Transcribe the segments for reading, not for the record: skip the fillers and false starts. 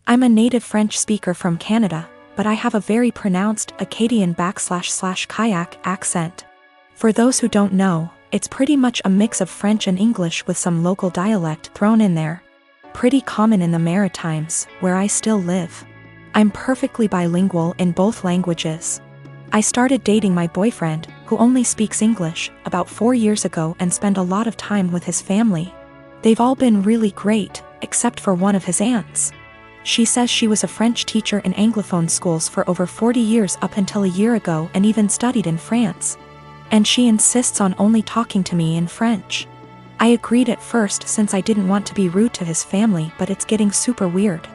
I'm a native French speaker from Canada, but I have a very pronounced Acadian/kayak accent. For those who don't know, it's pretty much a mix of French and English with some local dialect thrown in there. Pretty common in the Maritimes, where I still live. I'm perfectly bilingual in both languages. I started dating my boyfriend, who only speaks English, about 4 years ago and spent a lot of time with his family. They've all been really great, except for one of his aunts. She says she was a French teacher in Anglophone schools for over 40 years up until a year ago and even studied in France. And she insists on only talking to me in French. I agreed at first since I didn't want to be rude to his family, but it's getting super weird.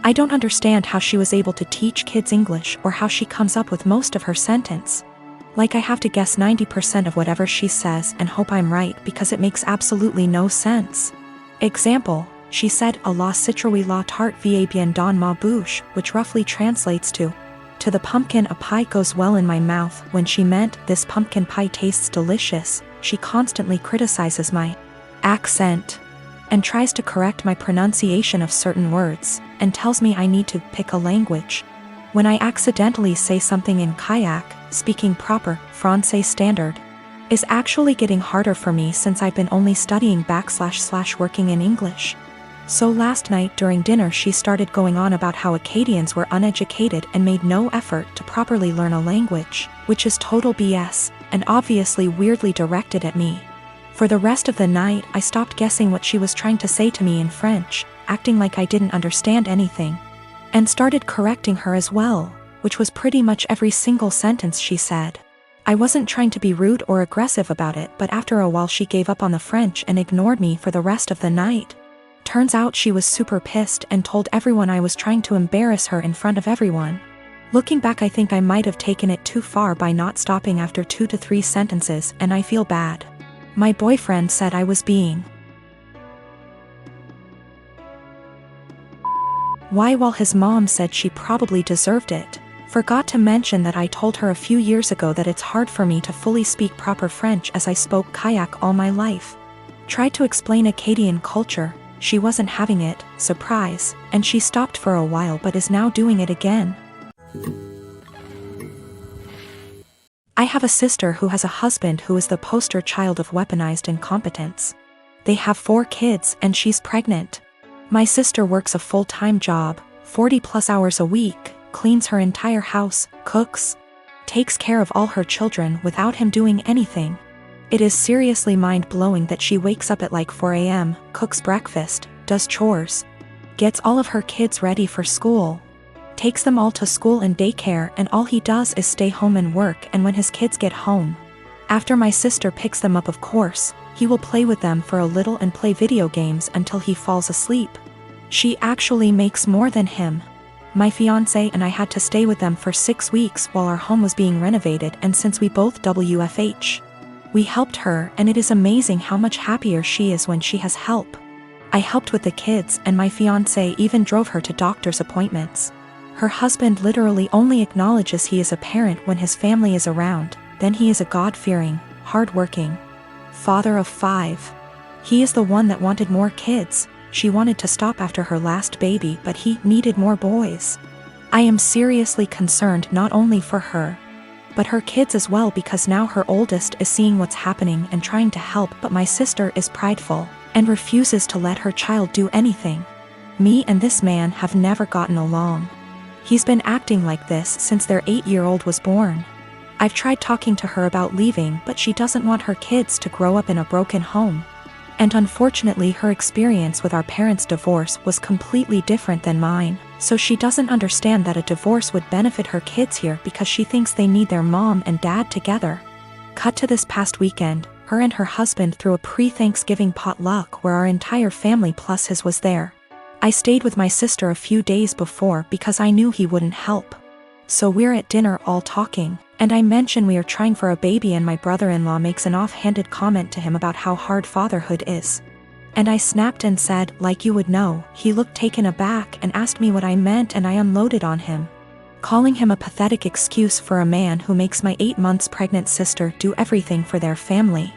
I don't understand how she was able to teach kids English or how she comes up with most of her sentence. Like I have to guess 90% of whatever she says and hope I'm right because it makes absolutely no sense. Example, she said a la citrouille la tarte va bien dans ma bouche, which roughly translates to the pumpkin a pie goes well in my mouth. When she meant this pumpkin pie tastes delicious, she constantly criticizes my accent and tries to correct my pronunciation of certain words, and tells me I need to pick a language. When I accidentally say something in kayak, speaking proper Francais standard is actually getting harder for me since I've been only studying / working in English. So last night during dinner she started going on about how Acadians were uneducated and made no effort to properly learn a language, which is total BS, and obviously weirdly directed at me. For the rest of the night I stopped guessing what she was trying to say to me in French, acting like I didn't understand anything, and started correcting her as well, which was pretty much every single sentence she said. I wasn't trying to be rude or aggressive about it, but after a while she gave up on the French and ignored me for the rest of the night. Turns out she was super pissed and told everyone I was trying to embarrass her in front of everyone. Looking back, I think I might have taken it too far by not stopping after 2 to 3 sentences, and I feel bad. My boyfriend said I was being why, while his mom said she probably deserved it. Forgot to mention that I told her a few years ago that it's hard for me to fully speak proper French as I spoke kayak all my life. Tried to explain Acadian culture, she wasn't having it, surprise, and she stopped for a while but is now doing it again. I have a sister who has a husband who is the poster child of weaponized incompetence. They have 4 kids and she's pregnant. My sister works a full-time job, 40+ hours a week, cleans her entire house, cooks, takes care of all her children without him doing anything. It is seriously mind-blowing that she wakes up at like 4 a.m., cooks breakfast, does chores, gets all of her kids ready for school, takes them all to school and daycare, and all he does is stay home and work. And when his kids get home, after my sister picks them up, of course, he will play with them for a little and play video games until he falls asleep. She actually makes more than him. My fiancé and I had to stay with them for 6 weeks while our home was being renovated, and since we both WFH, we helped her, and it is amazing how much happier she is when she has help. I helped with the kids, and my fiancé even drove her to doctor's appointments. Her husband literally only acknowledges he is a parent when his family is around, then he is a God-fearing, hard-working father of 5. He is the one that wanted more kids. She wanted to stop after her last baby, but he needed more boys. I am seriously concerned not only for her, but her kids as well, because now her oldest is seeing what's happening and trying to help, but my sister is prideful and refuses to let her child do anything. Me and this man have never gotten along. He's been acting like this since their 8-year-old was born. I've tried talking to her about leaving, but she doesn't want her kids to grow up in a broken home. And unfortunately her experience with our parents' divorce was completely different than mine, so she doesn't understand that a divorce would benefit her kids here because she thinks they need their mom and dad together. Cut to this past weekend, her and her husband threw a pre-Thanksgiving potluck where our entire family plus his was there. I stayed with my sister a few days before because I knew he wouldn't help. So we're at dinner all talking, and I mention we are trying for a baby, and my brother-in-law makes an offhanded comment to him about how hard fatherhood is. And I snapped and said, like you would know. He looked taken aback and asked me what I meant, and I unloaded on him, calling him a pathetic excuse for a man who makes my 8 months pregnant sister do everything for their family.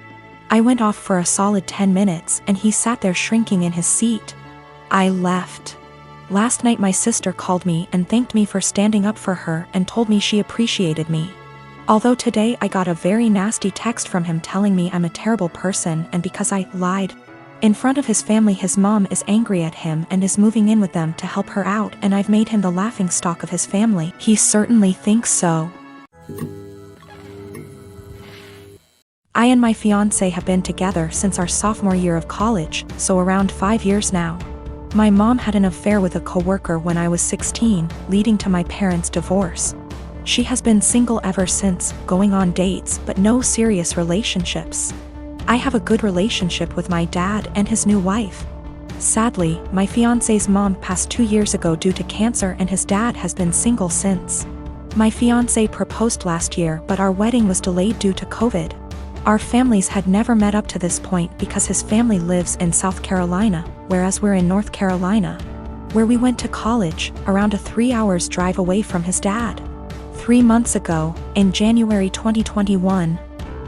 I went off for a solid 10 minutes and he sat there shrinking in his seat. I left. Last night my sister called me and thanked me for standing up for her and told me she appreciated me. Although today I got a very nasty text from him telling me I'm a terrible person and because I lied in front of his family, his mom is angry at him and is moving in with them to help her out, and I've made him the laughingstock of his family. He certainly thinks so. I and my fiancé have been together since our sophomore year of college, so around 5 years now. My mom had an affair with a coworker when I was 16, leading to my parents' divorce. She has been single ever since, going on dates but no serious relationships. I have a good relationship with my dad and his new wife. Sadly, my fiancé's mom passed 2 years ago due to cancer and his dad has been single since. My fiancé proposed last year but our wedding was delayed due to COVID. Our families had never met up to this point because his family lives in South Carolina, whereas we're in North Carolina, where we went to college, around a 3 hours drive away from his dad. 3 months ago, in January 2021,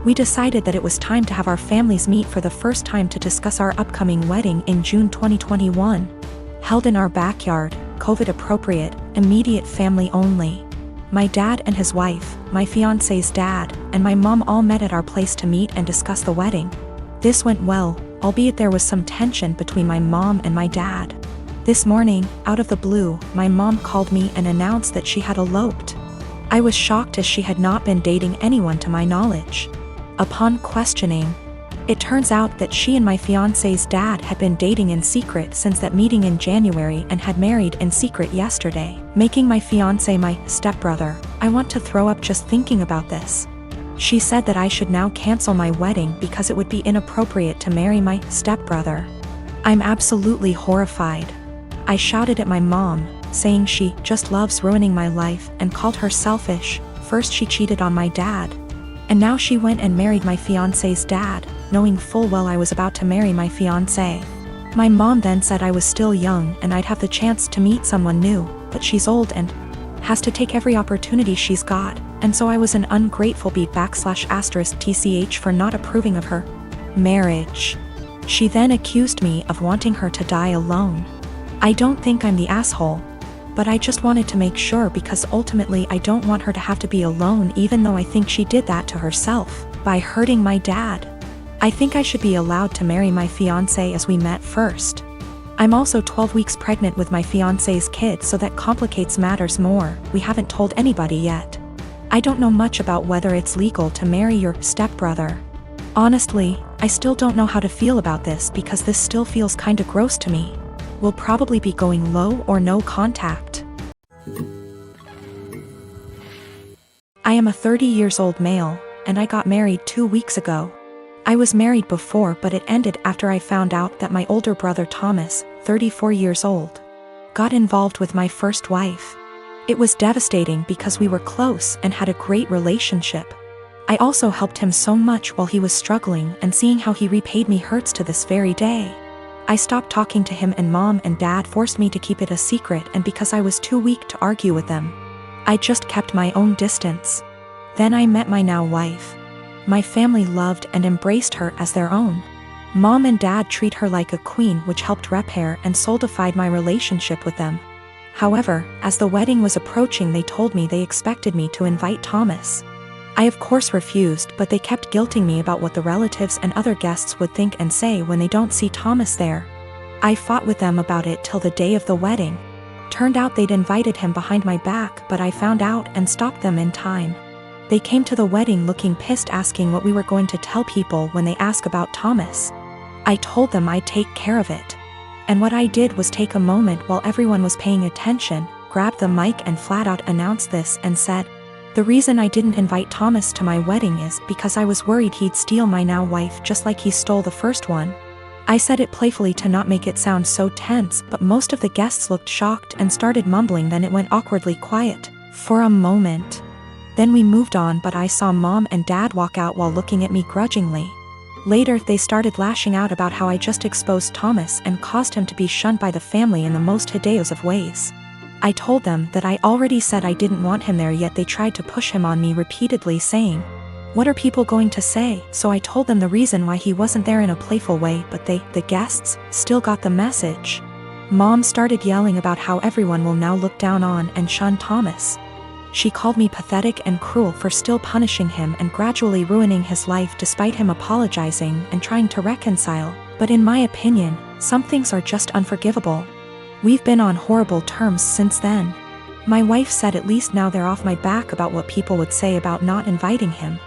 we decided that it was time to have our families meet for the first time to discuss our upcoming wedding in June 2021. Held in our backyard, COVID appropriate, immediate family only. My dad and his wife, my fiancé's dad, and my mom all met at our place to meet and discuss the wedding. This went well, albeit there was some tension between my mom and my dad. This morning, out of the blue, my mom called me and announced that she had eloped. I was shocked as she had not been dating anyone to my knowledge. Upon questioning, it turns out that she and my fiancé's dad had been dating in secret since that meeting in January and had married in secret yesterday, making my fiancé my stepbrother. I want to throw up just thinking about this. She said that I should now cancel my wedding because it would be inappropriate to marry my stepbrother. I'm absolutely horrified. I shouted at my mom, saying she just loves ruining my life and called her selfish. First she cheated on my dad, and now she went and married my fiancé's dad, knowing full well I was about to marry my fiancé. My mom then said I was still young and I'd have the chance to meet someone new, but she's old and has to take every opportunity she's got, and so I was an ungrateful /*tch for not approving of her marriage. She then accused me of wanting her to die alone. I don't think I'm the asshole, but I just wanted to make sure because ultimately I don't want her to have to be alone, even though I think she did that to herself by hurting my dad. I think I should be allowed to marry my fiancé as we met first. I'm also 12 weeks pregnant with my fiancé's kid, so that complicates matters more. We haven't told anybody yet. I don't know much about whether it's legal to marry your stepbrother. Honestly, I still don't know how to feel about this because this still feels kinda gross to me. We'll probably be going low or no contact. I am a 30-year-old male, and I got married 2 weeks ago. I was married before, but it ended after I found out that my older brother Thomas, 34 years old, got involved with my first wife. It was devastating because we were close and had a great relationship. I also helped him so much while he was struggling, and seeing how he repaid me hurts to this very day. I stopped talking to him and mom and dad forced me to keep it a secret, and because I was too weak to argue with them, I just kept my own distance. Then I met my now wife. My family loved and embraced her as their own. Mom and dad treat her like a queen, which helped repair and solidified my relationship with them. However, as the wedding was approaching, they told me they expected me to invite Thomas. I of course refused, but they kept guilting me about what the relatives and other guests would think and say when they don't see Thomas there. I fought with them about it till the day of the wedding. Turned out they'd invited him behind my back, but I found out and stopped them in time. They came to the wedding looking pissed, asking what we were going to tell people when they ask about Thomas. I told them I'd take care of it. And what I did was take a moment while everyone was paying attention, grabbed the mic and flat out announced this and said, "The reason I didn't invite Thomas to my wedding is because I was worried he'd steal my now wife just like he stole the first one." I said it playfully to not make it sound so tense, but most of the guests looked shocked and started mumbling. Then it went awkwardly quiet for a moment. Then we moved on, but I saw mom and dad walk out while looking at me grudgingly. Later they started lashing out about how I just exposed Thomas and caused him to be shunned by the family in the most hideous of ways. I told them that I already said I didn't want him there, yet they tried to push him on me repeatedly, saying, "What are people going to say?" So I told them the reason why he wasn't there in a playful way, but they, the guests, still got the message. Mom started yelling about how everyone will now look down on and shun Thomas. She called me pathetic and cruel for still punishing him and gradually ruining his life despite him apologizing and trying to reconcile, but in my opinion, some things are just unforgivable. We've been on horrible terms since then. My wife said at least now they're off my back about what people would say about not inviting him.